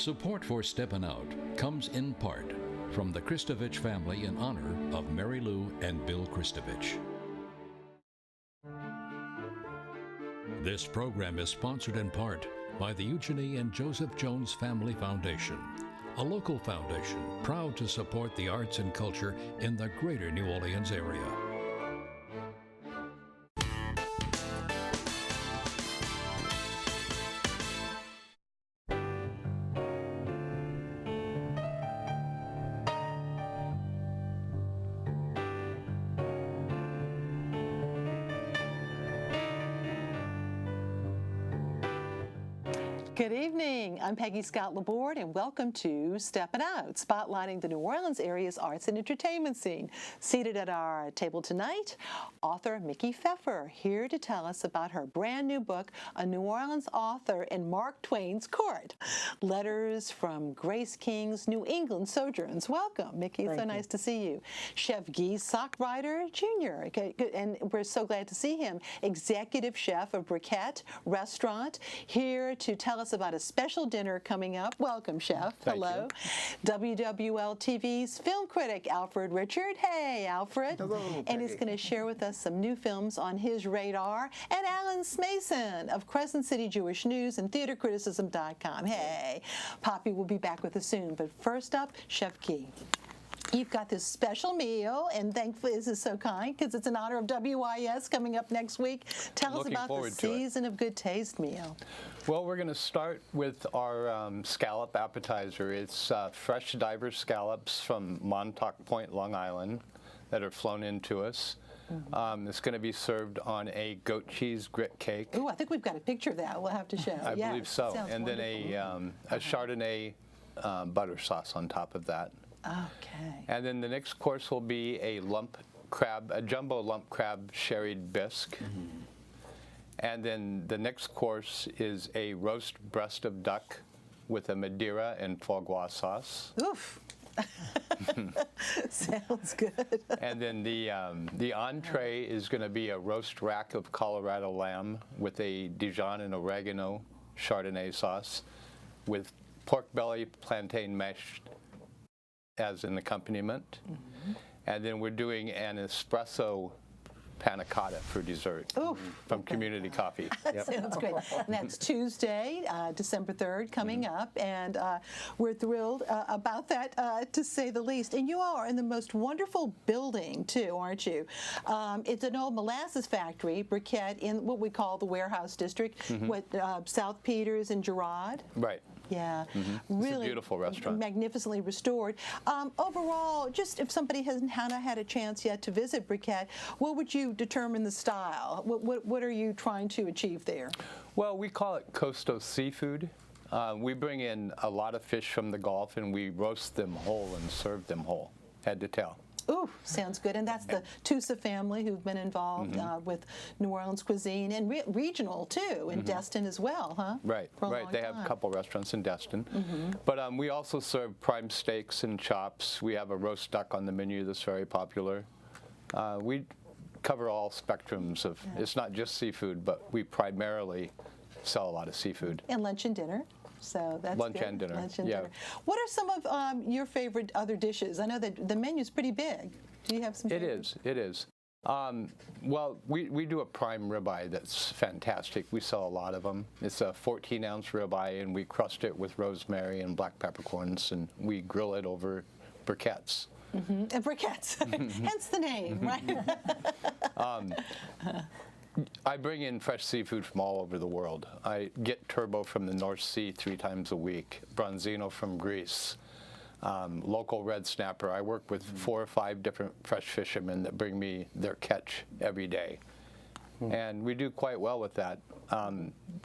Support for Steppin Out comes in part from the Kristovich family in honor of Mary Lou and Bill Kristovich. This program is sponsored in part by the Eugenie and Joseph Jones Family Foundation, a local foundation proud to support the arts and culture in the greater New Orleans area. Good evening. I'm Peggy Scott Laborde, and welcome to Steppin Out, spotlighting the New Orleans area's arts and entertainment scene. Seated at our table tonight, author Mickey Pfeffer, here to tell us about her brand new book, A New Orleans Author in Mark Twain's Court, Letters from Grace King's New England Sojourns. Welcome, Mickey. It's so nice to see you. Chef Guy Sockrider Jr., and we're so glad to see him, executive chef of Briquette Restaurant, here to tell us about a special dinner coming up. Welcome, Chef. Hello. WWL-TV's film critic, Alfred Richard. Hey, Alfred. Hello, and Peggy. he's going to share with us some new films on his radar. And Alan Smason of Crescent City Jewish News and TheaterCriticism.com. Hey, Poppy will be back with us soon. But first up, Chef Guy. You've got this special meal, and thankfully this is so kind because it's in honor of WIS coming up next week. Tell us about the Season of Good Taste meal. Well, we're going to start with our scallop appetizer. It's fresh diver scallops from Montauk Point, Long Island, that are flown into us. It's going to be served on a goat cheese grit cake. Ooh, I think we've got a picture of that we'll have to show. I believe so. Sounds And wonderful. then a Chardonnay butter sauce on top of that. Okay. And then the next course will be a jumbo lump crab sherried bisque. And then the next course is a roast breast of duck with a Madeira and foie gras sauce. Oof. Sounds good. And then the entree is going to be a roast rack of Colorado lamb with a Dijon and oregano Chardonnay sauce with pork belly plantain mashed as an accompaniment. And then we're doing an espresso panna cotta for dessert from Community Coffee. Sounds great. And that's Tuesday, December 3rd, coming up, and we're thrilled about that, to say the least. And you are in the most wonderful building, too, aren't you? It's an old molasses factory, Briquette, in what we call the warehouse district, with South Peters and Girard. Right. Yeah, It's really a beautiful restaurant. Magnificently restored. Overall, just if somebody hasn't had a chance yet to visit Briquette, what would you determine the style? What are you trying to achieve there? Well, we call it coastal seafood. We bring in a lot of fish from the Gulf and we roast them whole and serve them whole, head to tail. Ooh, sounds good. And that's the Tusa family who've been involved with New Orleans cuisine and regional, too, in Destin as well, huh? Right, right. They have a couple restaurants in Destin. But we also serve prime steaks and chops. We have a roast duck on the menu that's very popular. We cover all spectrums of, it's not just seafood, but we primarily sell a lot of seafood. And lunch and dinner. So that's lunch good. and dinner. Lunch and yeah. dinner. What are some of your favorite other dishes? I know that the menu's pretty big. Do you have some favorites? It is. Well, we do a prime ribeye that's fantastic. We sell a lot of them. It's a 14-ounce ribeye, and we crust it with rosemary and black peppercorns, and we grill it over briquettes. And briquettes, hence the name, right? I bring in fresh seafood from all over the world. I get turbot from the North Sea 3 times a week, bronzino from Greece, local red snapper. I work with 4 or 5 different fresh fishermen that bring me their catch every day. And we do quite well with that.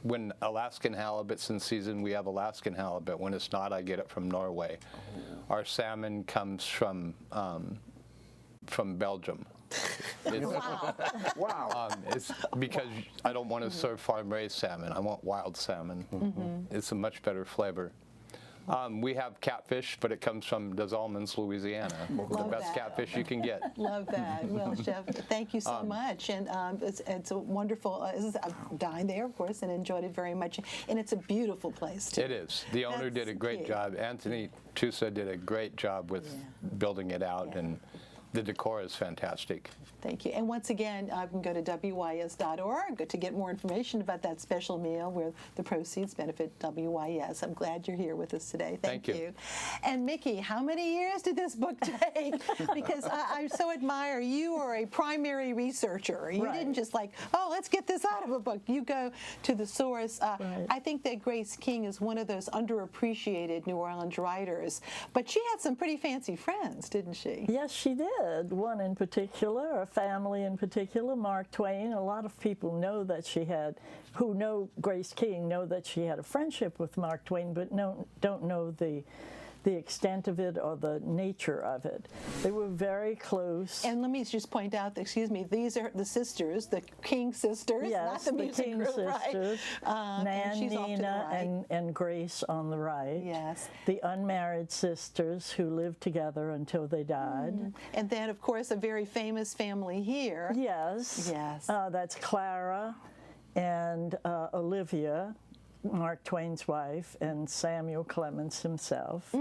When Alaskan halibut's in season, we have Alaskan halibut. When it's not, I get it from Norway. Our salmon comes from Belgium. Wow. It's because I don't want to serve farm-raised salmon. I want wild salmon. It's a much better flavor. We have catfish, but it comes from Des Allemands, Louisiana. The best catfish you can get. Love that. Well, Chef, thank you so much. And it's a wonderful, I've dined there, of course, and enjoyed it very much. And it's a beautiful place, too. It is. The owner did a great job. Anthony Tusa did a great job with building it out, and the decor is fantastic. Thank you. And once again, you can go to WYS.org to get more information about that special meal where the proceeds benefit WYS. I'm glad you're here with us today. Thank you. And Mickey, how many years did this book take? Because I so admire you are a primary researcher. You didn't just like, oh, let's get this out of a book. You go to the source. I think that Grace King is one of those underappreciated New Orleans writers, but she had some pretty fancy friends, didn't she? Yes, she did. One in particular, a family in particular, Mark Twain. A lot of people know that she had, who know Grace King, know that she had a friendship with Mark Twain, but don't know the extent of it or the nature of it. They were very close. And let me just point out, excuse me, these are the sisters, the King sisters, not the music King group, sisters, Nan, Nina, and Grace on the right. Yes. The unmarried sisters who lived together until they died. And then, of course, a very famous family here. Yes. Yes. That's Clara and Olivia, Mark Twain's wife, and Samuel Clemens himself.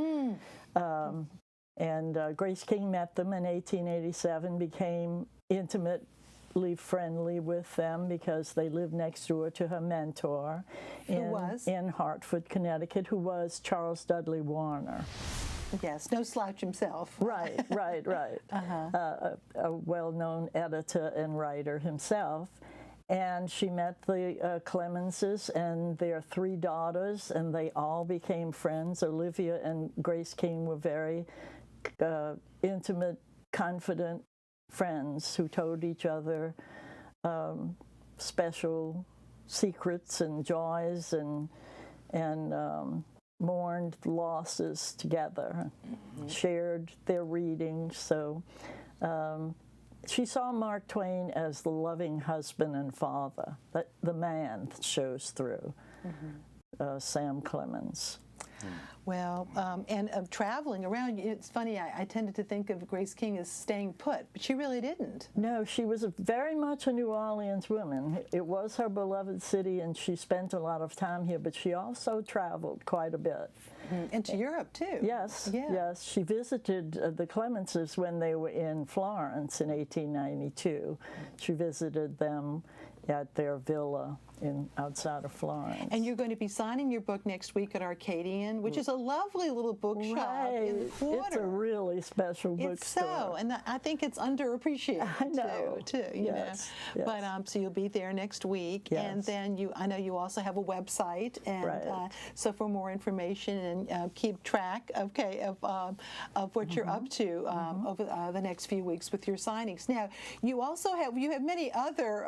And Grace King met them in 1887, became intimately friendly with them because they lived next door to her mentor in Hartford, Connecticut, who was Charles Dudley Warner. Yes, no slouch himself. Right. A well-known editor and writer himself. And she met the Clemenses and their 3 daughters, and they all became friends. Olivia and Grace King were very intimate, confident friends who told each other special secrets and joys and mourned losses together, shared their readings. So she saw Mark Twain as the loving husband and father, that the man shows through Sam Clemens. Well, and of traveling around, it's funny, I tended to think of Grace King as staying put, but she really didn't. No, she was very much a New Orleans woman. It was her beloved city, and she spent a lot of time here, but she also traveled quite a bit. And to Europe, too. Yes, yes. She visited the Clemenses when they were in Florence in 1892. She visited them at their villa outside of Florence. And you're going to be signing your book next week at Arcadian, which is a lovely little bookshop in the quarter. It's a really special bookstore. It's so, and I think it's underappreciated. I know. too. You know. But so you'll be there next week, and then I know you also have a website, and so for more information and keep track, of what you're up to over the next few weeks with your signings. Now, you also have many other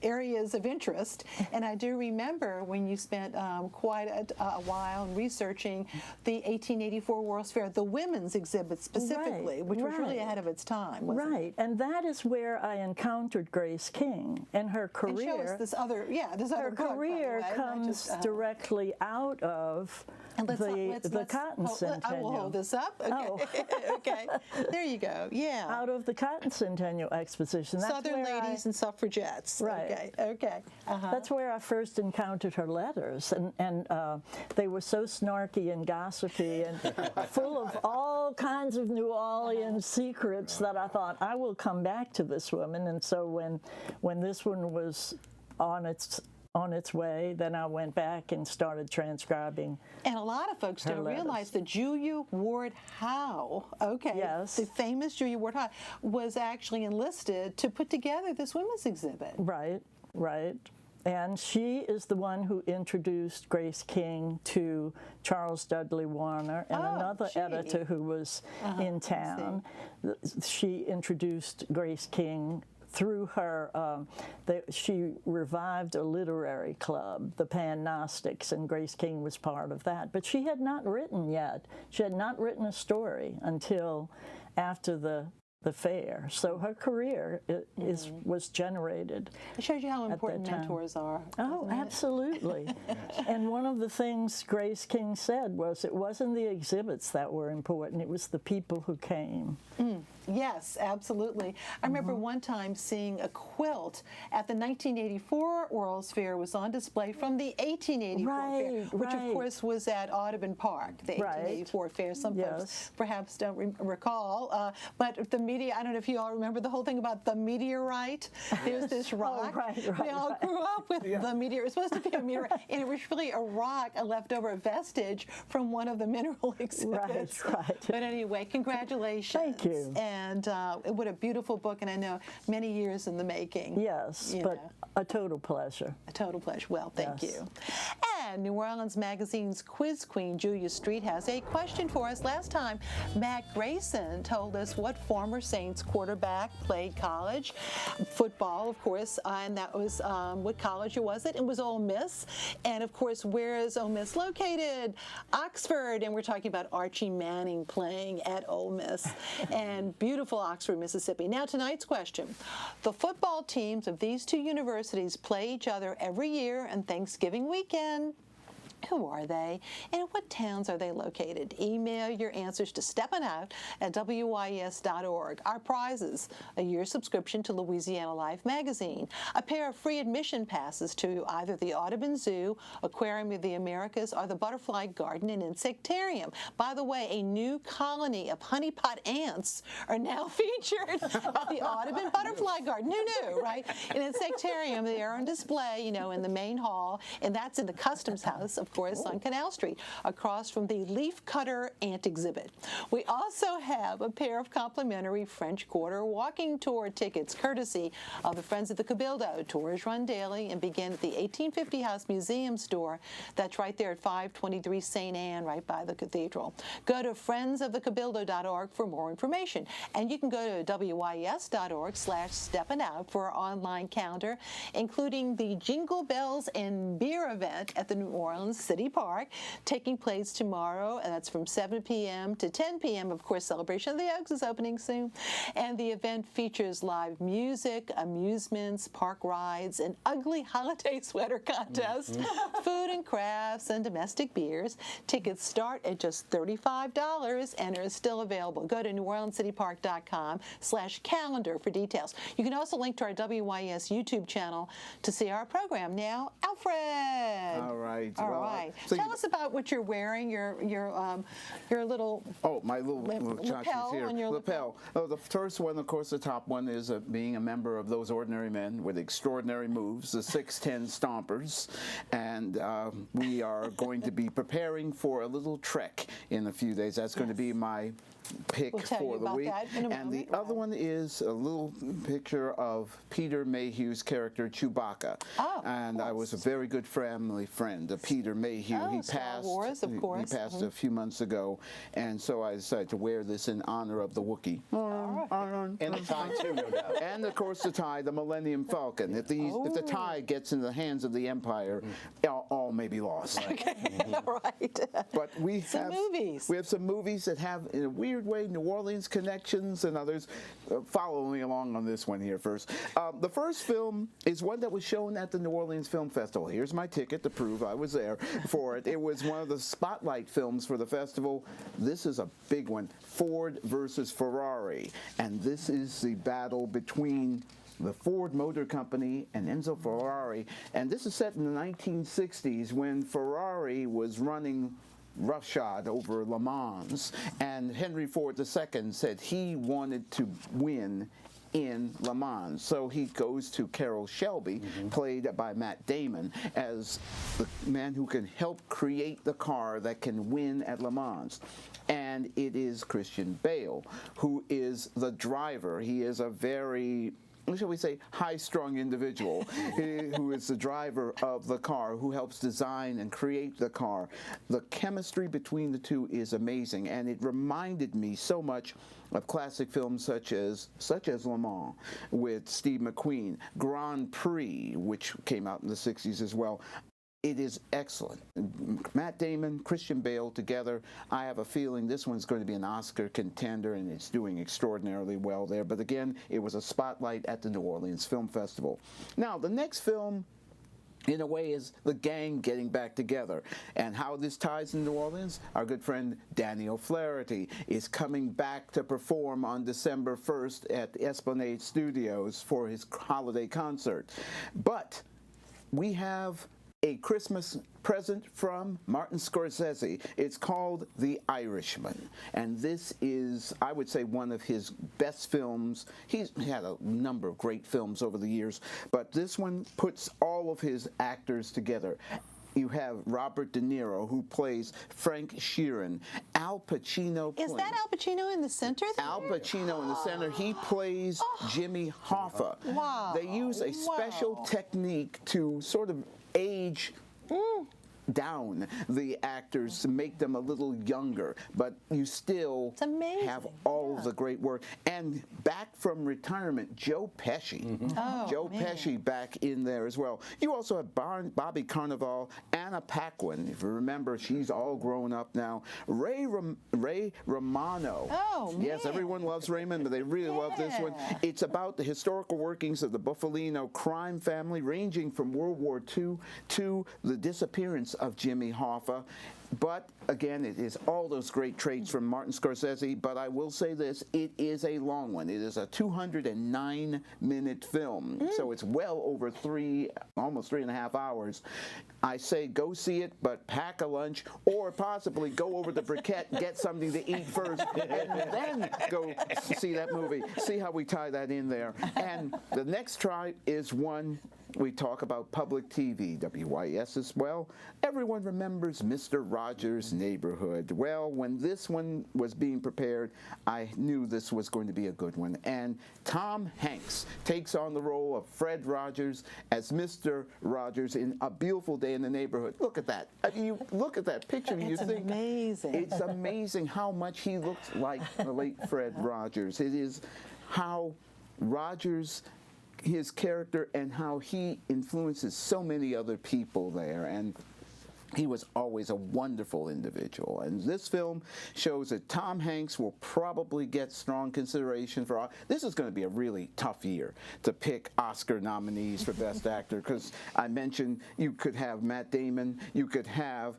areas of interest. And I do remember when you spent quite a while researching the 1884 World's Fair, the women's exhibit specifically, which was really ahead of its time, wasn't it? And that is where I encountered Grace King and her career. And show us this other, her career comes directly out of the Cotton Centennial. I will hold this up. Okay. Okay. There you go. Yeah. Out of the Cotton Centennial Exposition. That's Southern Ladies and Suffragettes. Right. Okay. That's where I first encountered her letters, and they were so snarky and gossipy and full of all kinds of New Orleans secrets that I thought, I will come back to this woman. And so when this one was on its way, then I went back and started transcribing. And a lot of folks don't realize that Julia Ward Howe, the famous Julia Ward Howe, was actually enlisted to put together this women's exhibit. Right. And she is the one who introduced Grace King to Charles Dudley Warner and another editor who was in town. She introduced Grace King through her. She revived a literary club, the Pan-Gnostics, and Grace King was part of that. But she had not written yet. She had not written a story until after the the fair. So her career was generated. It shows you how at that important time. mentors are. Oh, doesn't it? absolutely. And one of the things Grace King said was it wasn't the exhibits that were important, it was the people who came. Yes, absolutely. I remember one time seeing a quilt at the 1984 World's Fair was on display from the 1884 fair, which of course was at Audubon Park, the 1884 fair. Some folks perhaps don't recall, but the media, I don't know if you all remember the whole thing about the meteorite. There's this rock. We all grew up with the meteor. It was supposed to be a meteorite, and it was really a rock, a leftover vestige from one of the mineral exhibits. But anyway, congratulations. Thank you. And what a beautiful book, and I know many years in the making. Yes, but a total pleasure. A total pleasure. Well, thank you. And New Orleans Magazine's quiz queen, Julia Street, has a question for us. Last time, Matt Grayson told us what former Saints quarterback played college football, of course, and that was what college was it? It was Ole Miss. And of course, where is Ole Miss located? Oxford. And we're talking about Archie Manning playing at Ole Miss. And beautiful Oxford, Mississippi. Now, tonight's question. The football teams of these two universities play each other every year on Thanksgiving weekend. Who are they, and what towns are they located? Email your answers to steppinout@wys.org. Our prizes: a year subscription to Louisiana Life magazine, a pair of free admission passes to either the Audubon Zoo, Aquarium of the Americas, or the Butterfly Garden and Insectarium. By the way, a new colony of honeypot ants are now featured at the Audubon Butterfly Garden. Who knew, right? In Insectarium, they are on display, in the main hall, and that's in the Customs House, of course, on Canal Street, across from the Leaf Cutter Ant Exhibit. We also have a pair of complimentary French Quarter walking tour tickets, courtesy of the Friends of the Cabildo. Tours run daily and begin at the 1850 House Museum store. That's right there at 523 St. Anne, right by the cathedral. Go to friendsofthecabildo.org for more information. And you can go to wys.org/steppinout for our online calendar, including the Jingle Bells and Beer event at the New Orleans City Park, taking place tomorrow, and that's from 7 p.m. to 10 p.m. Of course, Celebration of the Oaks is opening soon, and the event features live music, amusements, park rides, an ugly holiday sweater contest, food and crafts, and domestic beers. Tickets start at just $35 and are still available. Go to neworleancitypark.com/calendar for details. You can also link to our WYS YouTube channel to see our program. Now, Alfred. All right. So tell us about what you're wearing. Your little my little lapel here. on your lapel. Oh, the first one, of course, the top one is being a member of those ordinary men with extraordinary moves, the 6'10" Stompers, and we are going to be preparing for a little trek in a few days. That's going to be my pick for the week. And the other one is a little picture of Peter Mayhew's character Chewbacca. And I was a very good family friend of Peter Mayhew. He passed. Star Wars, of course. He passed a few months ago, and so I decided to wear this in honor of the Wookiee. And the tie too, no doubt. And of course the tie, the Millennium Falcon. If the tie gets in the hands of the Empire, all may be lost. Right. But we Some have movies. We have some movies that have, in a weird way, New Orleans connections and others. Follow me along on this one here first. The first film is one that was shown at the New Orleans Film Festival. Here's my ticket to prove I was there for it. It was one of the spotlight films for the festival. This is a big one, Ford versus Ferrari. And this is the battle between the Ford Motor Company and Enzo Ferrari. And this is set in the 1960s when Ferrari was running roughshod over Le Mans, and Henry Ford II said he wanted to win in Le Mans. So he goes to Carroll Shelby, played by Matt Damon, as the man who can help create the car that can win at Le Mans. And it is Christian Bale, who is the driver. He is a very, shall we say, high-strung individual who is the driver of the car, who helps design and create the car. The chemistry between the two is amazing, and it reminded me so much of classic films such as Le Mans with Steve McQueen, Grand Prix, which came out in the 60s as well. It is excellent. Matt Damon, Christian Bale together. I have a feeling this one's going to be an Oscar contender, and it's doing extraordinarily well there. But again, it was a spotlight at the New Orleans Film Festival. Now, the next film, in a way, is the gang getting back together. And how this ties in New Orleans, our good friend Danny O'Flaherty is coming back to perform on December 1st at Esplanade Studios for his holiday concert. But we have a Christmas present from Martin Scorsese. It's called The Irishman, and this is, I would say, one of his best films. He's had a number of great films over the years, but this one puts all of his actors together. You have Robert De Niro, who plays Frank Sheeran. Al Pacino plays... Is that Al Pacino in the center there? Al Pacino in the center. He plays Jimmy Hoffa. Wow. They use a special technique to sort of age down the actors to make them a little younger, but you still have all of the great work. And back from retirement, Joe Pesci. Joe Pesci back in there as well. You also have Bobby Carnival, Anna Paquin. If you remember, she's all grown up now. Ray Romano. Yes, everyone loves Raymond, but they really love this one. It's about the historical workings of the Buffalino crime family, ranging from World War II to the disappearance of Jimmy Hoffa. But again, it is all those great traits from Martin Scorsese. But I will say this, it is a long one. It is a 209-minute film. So it's well over almost 3.5 hours. I say go see it, but pack a lunch, or possibly go over to Briquette, get something to eat first, and then go see that movie. See how we tie that in there. And the next try is one we talk about public TV, WYS as well. Everyone remembers Mr. Rogers' Neighborhood. Well, when this one was being prepared, I knew this was going to be a good one. And Tom Hanks takes on the role of Fred Rogers as Mr. Rogers in A Beautiful Day in the Neighborhood. Look at that. I mean, you look at that picture and you think, amazing. It's amazing how much he looks like the late Fred Rogers. It is how Rogers, his character, and how he influences so many other people there. And he was always a wonderful individual. And this film shows that Tom Hanks will probably get strong consideration for... This is going to be a really tough year to pick Oscar nominees for Best Actor, because I mentioned you could have Matt Damon, you could have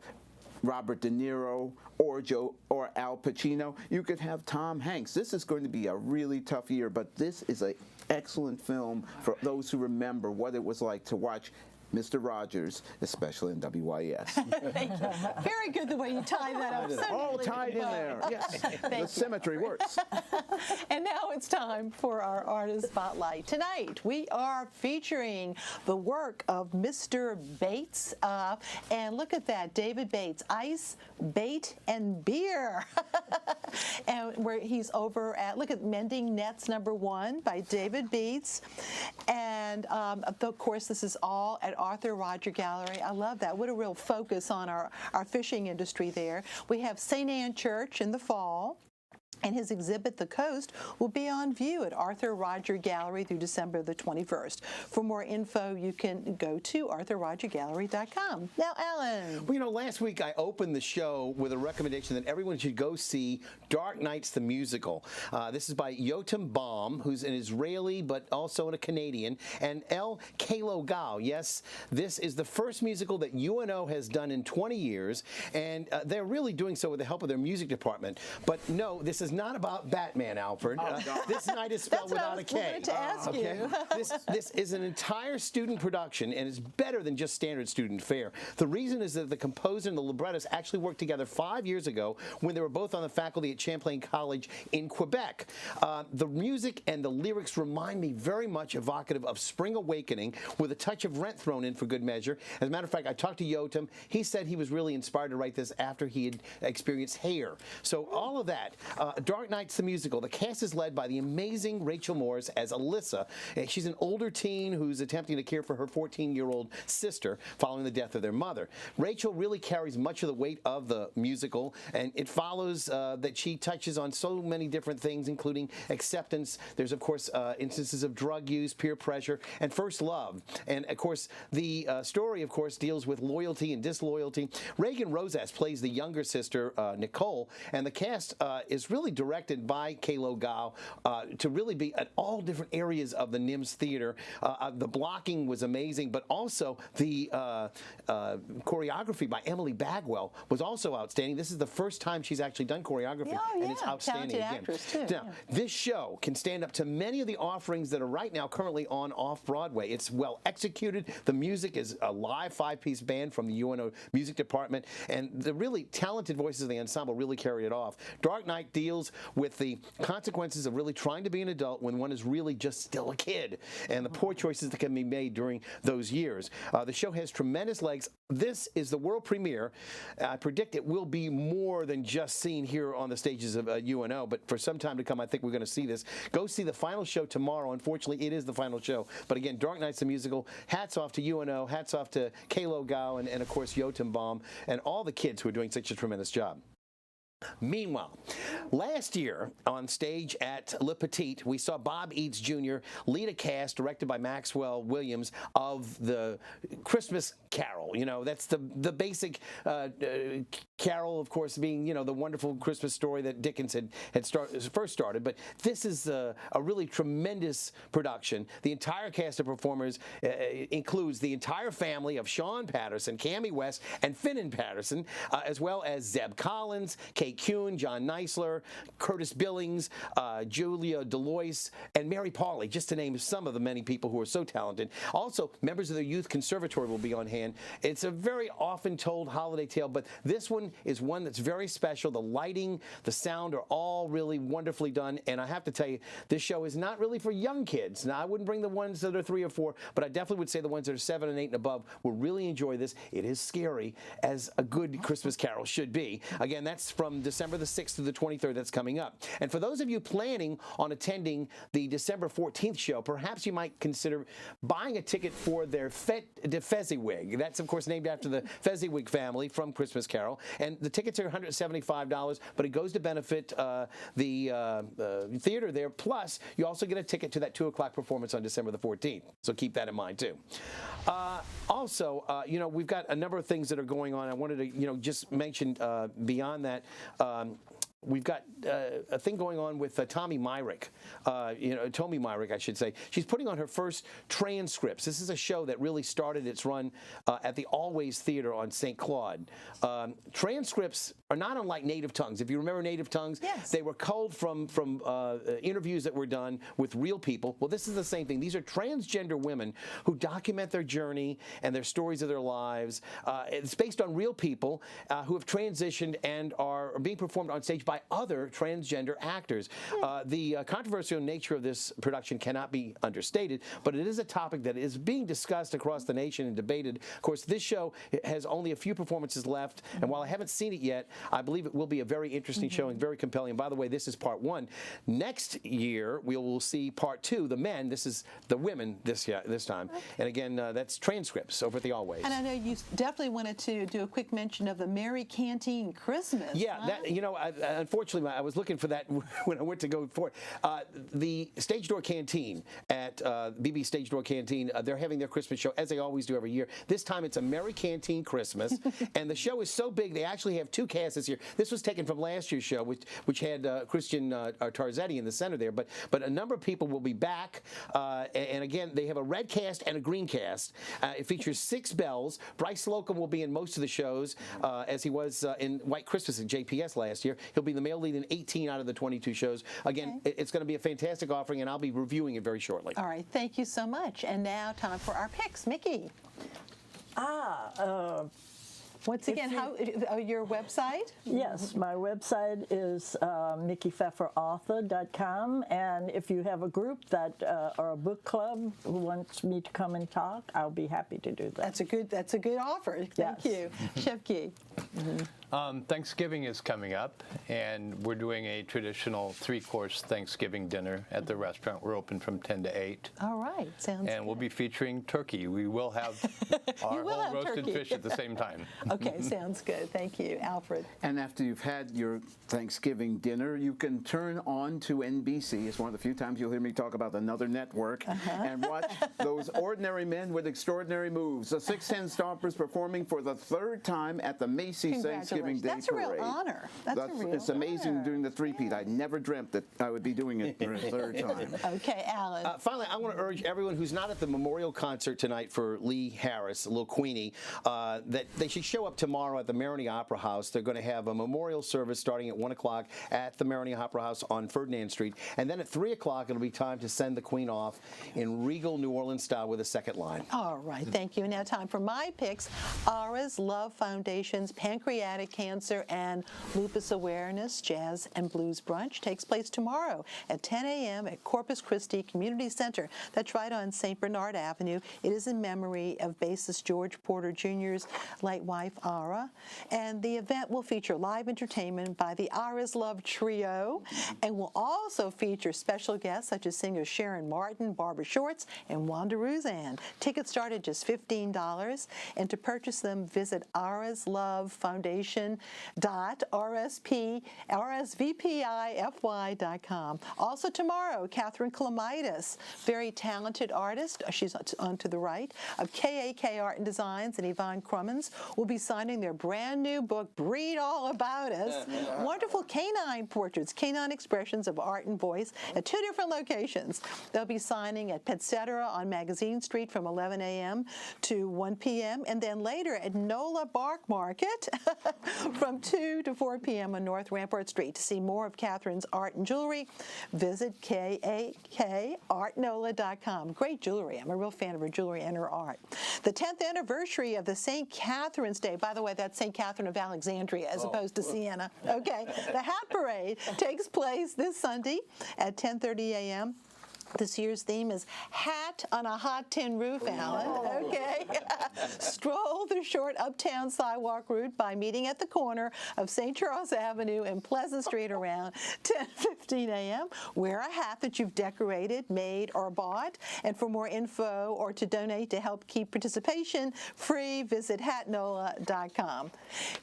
Robert De Niro, or Al Pacino. You could have Tom Hanks. This is going to be a really tough year, but this is an excellent film for those who remember what it was like to watch Mr. Rogers, especially in WYS. Thank you. Very good the way you tie that up. So all tied in there. Yes, the symmetry works. And now it's time for our Artist Spotlight. Tonight we are featuring the work of Mr. Bates. And look at that, David Bates, Ice, Bait, and Beer. And where he's over at, look at Mending Nets #1 by David Bates. And of course, this is all at Arthur Roger Gallery. I love that. What a real focus on our fishing industry there. We have St. Anne Church in the fall. And his exhibit, The Coast, will be on view at Arthur Roger Gallery through December the 21st. For more info, you can go to arthurrogergallery.com. Now, Alan. Well, you know, last week I opened the show with a recommendation that everyone should go see Dark Nights the Musical. This is by Yotam Baum, who's an Israeli but also a Canadian, and El Kalo Gal. Yes, this is the first musical that UNO has done in 20 years, and they're really doing so with the help of their music department. But no, this is not about Batman, Alfred. This night is spelled without a K. To ask you. This is an entire student production, and it's better than just standard student fare. The reason is that the composer and the librettist actually worked together 5 years ago when they were both on the faculty at Champlain College in Quebec. The music and the lyrics remind me very much evocative of Spring Awakening, with a touch of Rent thrown in for good measure. As a matter of fact, I talked to Yotam. He said he was really inspired to write this after he had experienced Hair. So all of that. Dark Nights the Musical. The cast is led by the amazing Rachel Morris as Alyssa. She's an older teen who's attempting to care for her 14-year-old sister following the death of their mother. Rachel really carries much of the weight of the musical, and it follows that she touches on so many different things, including acceptance. There's, of course, instances of drug use, peer pressure, and first love. And, of course, the story, of course, deals with loyalty and disloyalty. Reagan Rosas plays the younger sister, Nicole, and the cast is really directed by Kalo Gao to really be at all different areas of the NIMS theater. The blocking was amazing, but also the choreography by Emily Bagwell was also outstanding. This is the first time she's actually done choreography, and it's outstanding again. Actress too. Now, this show can stand up to many of the offerings that are right now currently on off-Broadway. It's well executed. The music is a live 5-piece band from the UNO music department, and the really talented voices of the ensemble really carry it off. Dark Night deals with the consequences of really trying to be an adult when one is really just still a kid, and the poor choices that can be made during those years. The show has tremendous legs. This is the world premiere. I predict it will be more than just seen here on the stages of UNO, but for some time to come, I think we're going to see this. Go see the final show tomorrow. Unfortunately, it is the final show. But again, Dark Nights the Musical, hats off to UNO, hats off to Kalo Gao, and of course, Yotam Baum, and all the kids who are doing such a tremendous job. Meanwhile, last year on stage at Le Petit, we saw Bob Eads Jr. lead a cast directed by Maxwell Williams of the Christmas Carol. You know, that's the basic carol, of course, being, you know, the wonderful Christmas story that Dickens had first started. But this is a really tremendous production. The entire cast of performers includes the entire family of Sean Patterson, Cammie West, and Finnan Patterson, as well as Zeb Collins, Kate Kuhn, John Neisler, Curtis Billings, Julia Delois, and Mary Pauley, just to name some of the many people who are so talented. Also, members of the Youth Conservatory will be on hand. It's a very often told holiday tale, but this one is one that's very special. The lighting, the sound are all really wonderfully done, and I have to tell you, this show is not really for young kids. Now, I wouldn't bring the ones that are 3 or 4, but I definitely would say the ones that are 7 and 8 and above will really enjoy this. It is scary, as a good Christmas Carol should be. Again, that's from December the 6th to the 23rd. That's coming up. And for those of you planning on attending the December 14th show, perhaps you might consider buying a ticket for their Fête de Fezziwig. That's, of course, named after the Fezziwig family from Christmas Carol. And the tickets are $175, but it goes to benefit the theater there. Plus, you also get a ticket to that 2 o'clock performance on December the 14th. So keep that in mind, too. Also, you know, we've got a number of things that are going on. I wanted to, you know, just mention beyond that, we've got a thing going on with Tommy Myrick, Tommy Myrick, I should say. She's putting on her first Transcripts. This is a show that really started its run at the Always Theater on St. Claude. Transcripts are not unlike Native Tongues. If you remember Native Tongues, yes, they were culled from interviews that were done with real people. Well, this is the same thing. These are transgender women who document their journey and their stories of their lives. It's based on real people who have transitioned and are being performed on stage by other transgender actors. The controversial nature of this production cannot be understated, but it is a topic that is being discussed across the nation and debated. Of course, this show has only a few performances left, and while I haven't seen it yet, I believe it will be a very interesting show and very compelling. And by the way, this is part 1. Next year, we will see part 2, the men. This is the women this time. Okay. And again, that's Transcripts over at the Always. And I know you definitely wanted to do a quick mention of the Merry Canteen Christmas. Yeah, huh? That, you know, unfortunately, I was looking for that when I went to go for it. The Stage Door Canteen at BB Stage Door Canteen, they're having their Christmas show, as they always do every year. This time it's a Merry Canteen Christmas, and the show is so big, they actually have 2 casts this year. This was taken from last year's show, which had Christian Tarzetti in the center there, but a number of people will be back, and again, they have a red cast and a green cast. It features 6 bells. Bryce Slocum will be in most of the shows, as he was in White Christmas at JPS last year. He'll be the male lead in 18 out of the 22 shows. Again, it's going to be a fantastic offering, and I'll be reviewing it very shortly. All right, thank you so much. And now time for our picks. Mickey. Once again, your website? Yes, my website is MickeyPfefferAuthor.com, and if you have a group that or a book club who wants me to come and talk, I'll be happy to do that. That's a good offer. Thank you, Chef Key. Thanksgiving is coming up, and we're doing a traditional 3-course Thanksgiving dinner at the restaurant. We're open from 10 to 8. All right, sounds And we'll good. be featuring turkey. We will have our will whole have roasted turkey. fish at the same time. Okay, sounds good. Thank you, Alfred. And after you've had your Thanksgiving dinner, you can turn on to NBC. It's one of the few times you'll hear me talk about another network and watch those ordinary men with extraordinary moves. The 610 Stompers performing for the 3rd time at the Macy's Thanksgiving Day That's a real Parade. honor. That's a real It's amazing honor. doing the three-peat. I never dreamt that I would be doing it for a 3rd time. Okay, Alan. Finally, I want to urge everyone who's not at the memorial concert tonight for Lee Harris, Little Queenie, that they should show up tomorrow at the Marigny Opera House. They're going to have a memorial service starting at 1 o'clock at the Marigny Opera House on Ferdinand Street. And then at 3 o'clock, it'll be time to send the Queen off in regal New Orleans style with a second line. All right, thank you. Now time for my picks. Aura's Love Foundation's Pancreatic Cancer and Lupus Awareness Jazz and Blues Brunch takes place tomorrow at 10 a.m. at Corpus Christi Community Center. That's right on St. Bernard Avenue. It is in memory of bassist George Porter Jr.'s late wife, Aura. And the event will feature live entertainment by the Aura's Love Trio and will also feature special guests such as singers Sharon Martin, Barbara Shorts, and Wanda Ruzan. Tickets start at just $15, and to purchase them, visit auraslovefoundation.rsvpify.com. Also tomorrow, Catherine Kalamitis, very talented artist, she's on to the right, of KAK Art and Designs, and Yvonne Crummins will be signing their brand new book, Breed All About Us. Wonderful canine portraits, canine expressions of art and voice at 2 different locations. They'll be signing at Petcetera on Magazine Street from 11 a.m. to 1 p.m. and then later at NOLA Bark Market from 2 to 4 p.m. on North Rampart Street. To see more of Catherine's art and jewelry, visit kakartnola.com. Great jewelry. I'm a real fan of her jewelry and her art. The 10th anniversary of the St. Catherine's Day, by the way, that's St. Catherine of Alexandria as opposed to Siena. Okay. The Hat Parade takes place this Sunday at 10:30 a.m. This year's theme is Hat on a Hot Tin Roof, Alan. Okay. Stroll the short uptown sidewalk route by meeting at the corner of St. Charles Avenue and Pleasant Street around 10:15 a.m. Wear a hat that you've decorated, made, or bought. And for more info or to donate to help keep participation free, visit hatnola.com.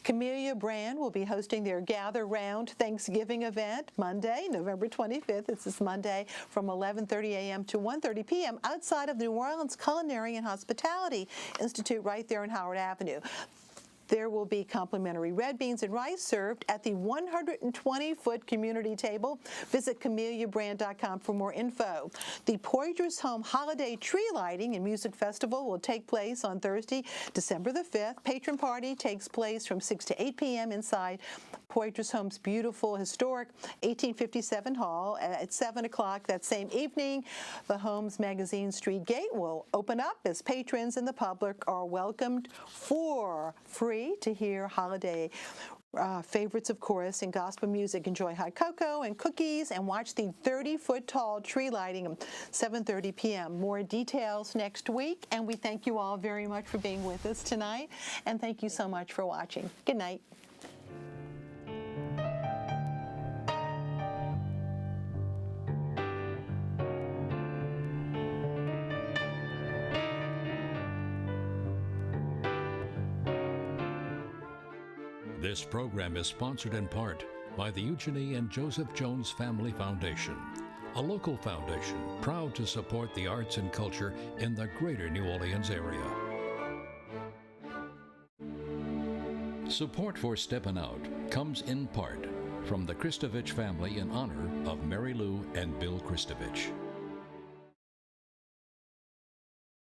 Camellia Brand will be hosting their Gather Round Thanksgiving event Monday, November 25th. It's this Monday from 11:30 a.m. to 1:30 p.m. outside of the New Orleans Culinary and Hospitality Institute right there on Howard Avenue. There will be complimentary red beans and rice served at the 120-foot community table. Visit CameliaBrand.com for more info. The Poitras Home Holiday Tree Lighting and Music Festival will take place on Thursday, December the 5th. Patron party takes place from 6 to 8 p.m. inside Poitras Home's beautiful, historic 1857 hall at 7 o'clock that same evening. The Home's Magazine Street Gate will open up as patrons and the public are welcomed for free to hear holiday favorites, of course, and gospel music. Enjoy hot cocoa and cookies and watch the 30-foot tall tree lighting at 7:30 p.m. More details next week, and we thank you all very much for being with us tonight, and thank you so much for watching. Good night. This program is sponsored in part by the Eugenie and Joseph Jones Family Foundation, a local foundation proud to support the arts and culture in the greater New Orleans area. Support for Steppin Out comes in part from the Kristovich family in honor of Mary Lou and Bill Kristovich.